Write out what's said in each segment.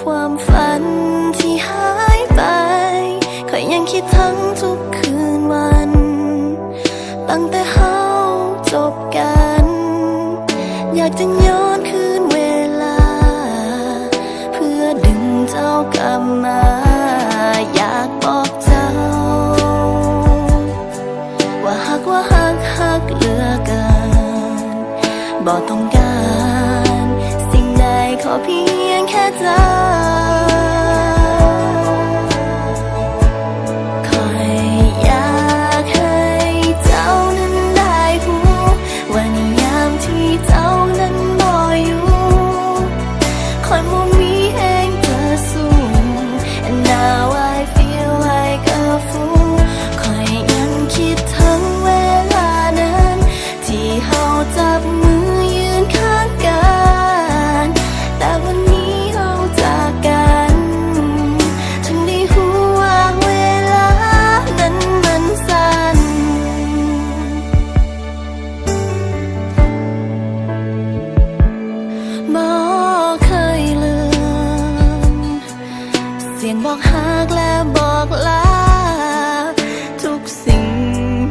ความฝันที่หายไปข้อยยังคิดทั้งทุกคืนวันตั้งแต่เฮาจบกันอยากจะย้อนคืนเวลาเพื่อดึงเจ้ากลับมาอยากบอกเจ้าว่าฮักเหลือเกินบอกต้องการสิ่งใดขอเพียงแค่เจ้าคอยอยากให้เจ้านั้นได้รู้ว่าในยามที่เจ้านั้นบ่อยู่คอยบ่มีแห่งจะสู้ and now I feel like a fool คอยยังคิดถึงเวลานั้นที่เฮาจับมือยืนข้างกันแต่วันนี้เฮาจากกันถึงได้รู้ว่าเวลานั้นมันสั้นบ่เคยลืมเสียงบอกฮักและบอกลาทุกสิ่ง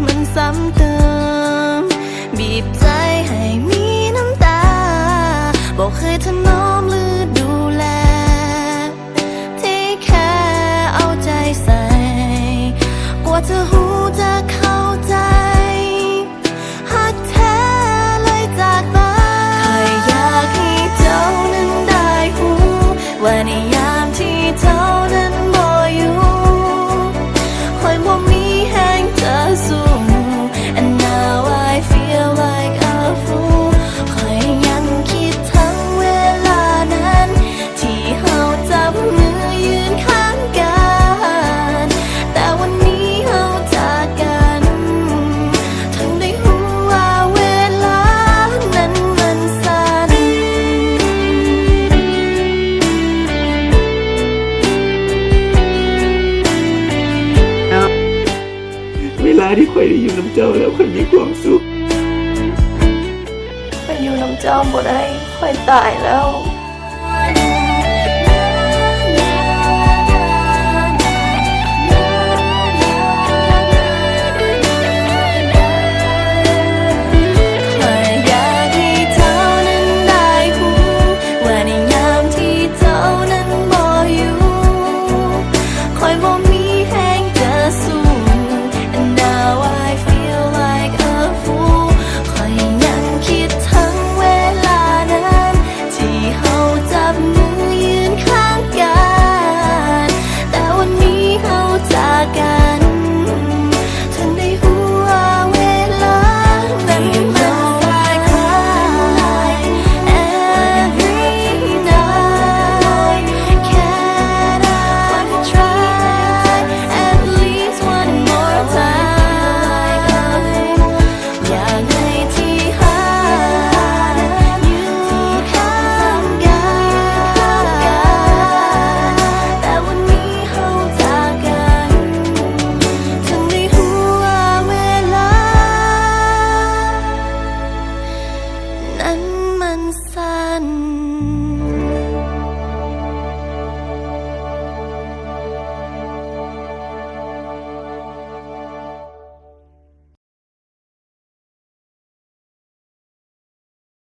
มันซ้ำเติมบีบใจให้มีน้ำตาบอกเคยถนอมหรือดูแลที่แค่เอาใจใส่กว่าจะหูจะเข้าใจฮักแท้เลยจากไปเคยอยากให้เจ้านั้นได้รู้ว่าในยามที่เจ้านั้นบ่อยู่คอยบ่มีแห่งจะสู้ and now I feel like a fool คอยยังคิดทั้งเวลานั้นที่เฮาจับมือยืนข้างกันแต่วันนี้เฮาจากกันถึงได้รู้ว่าเวลานั้นมันสั้นเวลาที่ข่อยได้อยู่น้ำเจ้าแล้วข่อยมีความสุข ไปอยู่น้ำเจ้าบ่ได้ค่อยตายแล้ว